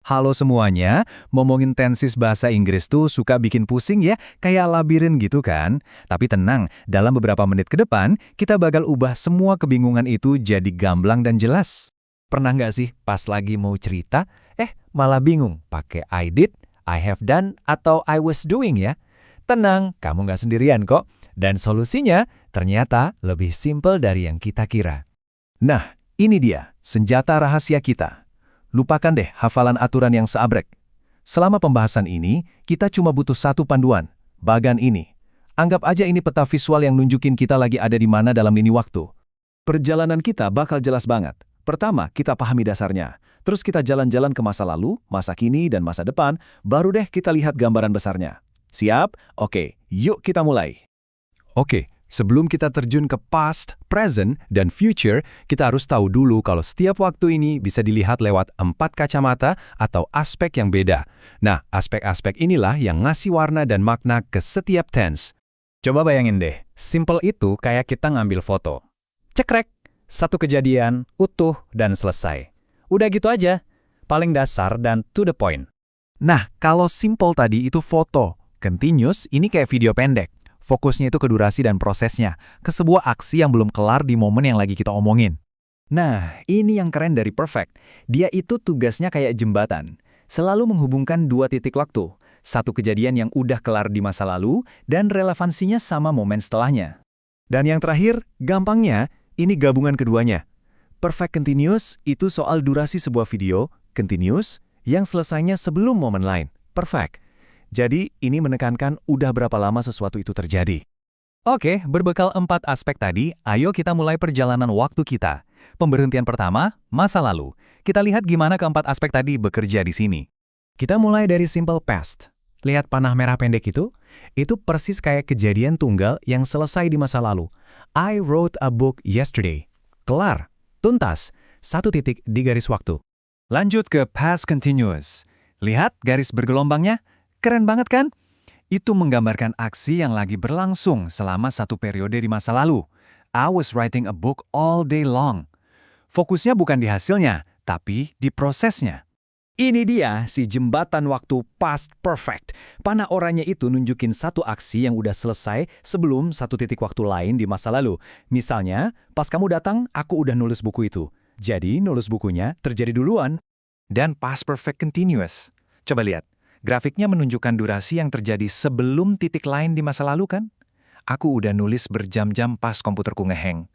Halo semuanya, ngomongin tenses bahasa Inggris tuh suka bikin pusing ya, kayak labirin gitu kan? Tapi tenang, dalam beberapa menit ke depan, kita bakal ubah semua kebingungan itu jadi gamblang dan jelas. Pernah nggak sih pas lagi mau cerita, malah bingung pakai I did, I have done, atau I was doing ya? Tenang, kamu nggak sendirian kok. Dan solusinya ternyata lebih simpel dari yang kita kira. Nah, ini dia, senjata rahasia kita. Lupakan deh hafalan aturan yang seabrek. Selama pembahasan ini, kita cuma butuh satu panduan, bagan ini. Anggap aja ini peta visual yang nunjukin kita lagi ada di mana dalam lini waktu. Perjalanan kita bakal jelas banget. Pertama, kita pahami dasarnya. Terus kita jalan-jalan ke masa lalu, masa kini, dan masa depan, baru deh kita lihat gambaran besarnya. Siap? Oke, yuk kita mulai. Oke. Sebelum kita terjun ke past, present, dan future, kita harus tahu dulu kalau setiap waktu ini bisa dilihat lewat 4 kacamata atau aspek yang beda. Nah, aspek-aspek inilah yang ngasih warna dan makna ke setiap tense. Coba bayangin deh, simple itu kayak kita ngambil foto. Cekrek, satu kejadian, utuh, dan selesai. Udah gitu aja, paling dasar dan to the point. Nah, kalau simple tadi itu foto, continuous ini kayak video pendek. Fokusnya itu ke durasi dan prosesnya, ke sebuah aksi yang belum kelar di momen yang lagi kita omongin. Nah, ini yang keren dari Perfect. Dia itu tugasnya kayak jembatan. Selalu menghubungkan 2 titik waktu. Satu kejadian yang udah kelar di masa lalu, dan relevansinya sama momen setelahnya. Dan yang terakhir, gampangnya, ini gabungan keduanya. Perfect Continuous itu soal durasi sebuah video, continuous, yang selesainya sebelum momen lain. Perfect. Jadi, ini menekankan udah berapa lama sesuatu itu terjadi. Oke, berbekal 4 aspek tadi, ayo kita mulai perjalanan waktu kita. Pemberhentian pertama, masa lalu. Kita lihat gimana keempat aspek tadi bekerja di sini. Kita mulai dari simple past. Lihat panah merah pendek itu? Itu persis kayak kejadian tunggal yang selesai di masa lalu. I wrote a book yesterday. Kelar. Tuntas. Satu titik di garis waktu. Lanjut ke past continuous. Lihat garis bergelombangnya? Keren banget kan? Itu menggambarkan aksi yang lagi berlangsung selama satu periode di masa lalu. I was writing a book all day long. Fokusnya bukan di hasilnya, tapi di prosesnya. Ini dia si jembatan waktu past perfect. Panah oranye itu nunjukin satu aksi yang udah selesai sebelum satu titik waktu lain di masa lalu. Misalnya, pas kamu datang, aku udah nulis buku itu. Jadi, nulis bukunya terjadi duluan. Dan past perfect continuous. Coba lihat. Grafiknya menunjukkan durasi yang terjadi sebelum titik lain di masa lalu kan? Aku udah nulis berjam-jam pas komputerku ngeheng.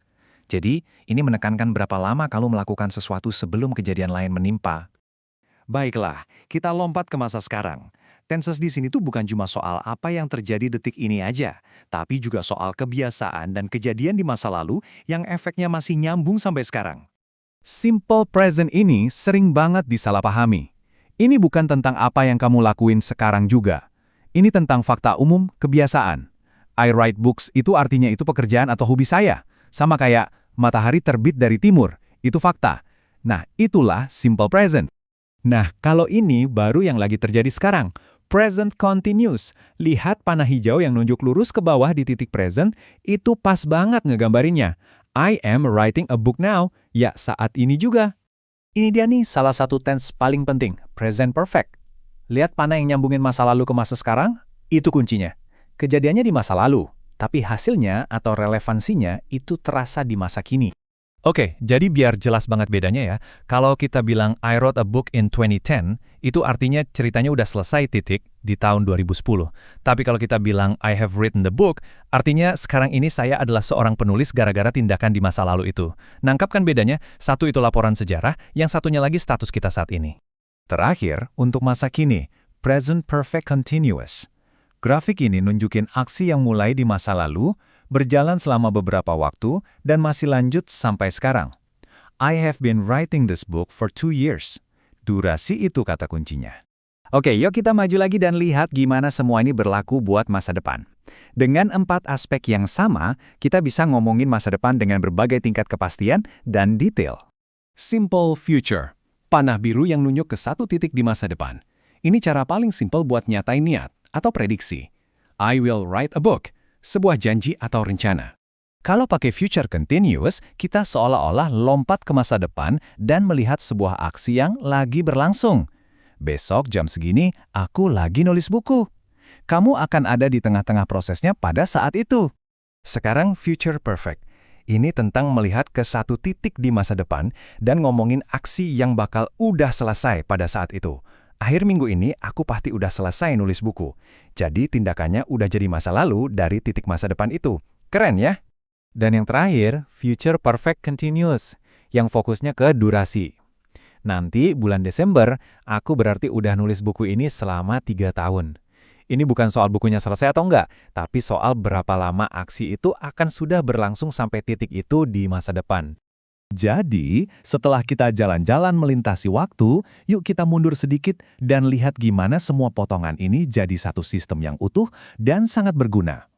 Jadi, ini menekankan berapa lama kalau melakukan sesuatu sebelum kejadian lain menimpa. Baiklah, kita lompat ke masa sekarang. Tenses di sini tuh bukan cuma soal apa yang terjadi detik ini aja, tapi juga soal kebiasaan dan kejadian di masa lalu yang efeknya masih nyambung sampai sekarang. Simple present ini sering banget disalahpahami. Ini bukan tentang apa yang kamu lakuin sekarang juga. Ini tentang fakta umum, kebiasaan. I write books itu artinya itu pekerjaan atau hobi saya. Sama kayak matahari terbit dari timur, itu fakta. Nah, itulah simple present. Nah, kalau ini baru yang lagi terjadi sekarang. Present continuous. Lihat panah hijau yang nunjuk lurus ke bawah di titik present, itu pas banget ngegambarinnya. I am writing a book now. Ya, saat ini juga. Ini dia nih salah satu tense paling penting, present perfect. Lihat panah yang nyambungin masa lalu ke masa sekarang, itu kuncinya. Kejadiannya di masa lalu, tapi hasilnya atau relevansinya itu terasa di masa kini. Oke, jadi biar jelas banget bedanya ya, kalau kita bilang I wrote a book in 2010, itu artinya ceritanya udah selesai titik di tahun 2010. Tapi kalau kita bilang I have written the book, artinya sekarang ini saya adalah seorang penulis gara-gara tindakan di masa lalu itu. Nangkap kan bedanya? Satu itu laporan sejarah, yang satunya lagi status kita saat ini. Terakhir, untuk masa kini, present perfect continuous. Grafik ini nunjukin aksi yang mulai di masa lalu, berjalan selama beberapa waktu, dan masih lanjut sampai sekarang. I have been writing this book for 2 years. Durasi itu kata kuncinya. Oke, yuk kita maju lagi dan lihat gimana semua ini berlaku buat masa depan. Dengan 4 aspek yang sama, kita bisa ngomongin masa depan dengan berbagai tingkat kepastian dan detail. Simple future. Panah biru yang nunjuk ke satu titik di masa depan. Ini cara paling simple buat nyatain niat atau prediksi. I will write a book. Sebuah janji atau rencana. Kalau pakai future continuous, kita seolah-olah lompat ke masa depan dan melihat sebuah aksi yang lagi berlangsung. besok jam segini aku lagi nulis buku. Kamu akan ada di tengah-tengah prosesnya pada saat itu. Sekarang future perfect. Ini tentang melihat ke satu titik di masa depan dan ngomongin aksi yang bakal udah selesai pada saat itu. Akhir minggu ini aku pasti udah selesai nulis buku. Jadi tindakannya udah jadi masa lalu dari titik masa depan itu. Keren ya? Dan yang terakhir, future perfect continuous, yang fokusnya ke durasi. Nanti bulan Desember, aku berarti udah nulis buku ini selama 3 tahun. Ini bukan soal bukunya selesai atau enggak, tapi soal berapa lama aksi itu akan sudah berlangsung sampai titik itu di masa depan. Jadi, setelah kita jalan-jalan melintasi waktu, yuk kita mundur sedikit dan lihat gimana semua potongan ini jadi satu sistem yang utuh dan sangat berguna.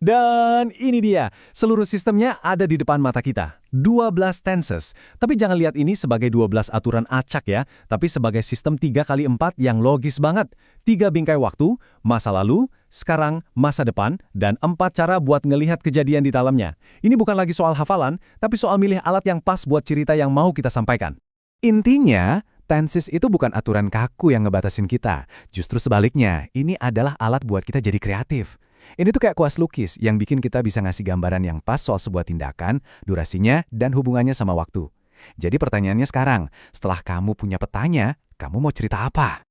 Dan ini dia, seluruh sistemnya ada di depan mata kita. 12 tenses. Tapi jangan lihat ini sebagai 12 aturan acak ya, tapi sebagai sistem 3x4 yang logis banget. 3 bingkai waktu, masa lalu, sekarang, masa depan, dan 4 cara buat ngelihat kejadian di dalamnya. Ini bukan lagi soal hafalan, tapi soal milih alat yang pas buat cerita yang mau kita sampaikan. Intinya, tenses itu bukan aturan kaku yang ngebatasin kita. Justru sebaliknya, ini adalah alat buat kita jadi kreatif. Ini tuh kayak kuas lukis yang bikin kita bisa ngasih gambaran yang pas soal sebuah tindakan, durasinya, dan hubungannya sama waktu. Jadi pertanyaannya sekarang, setelah kamu punya petanya, kamu mau cerita apa?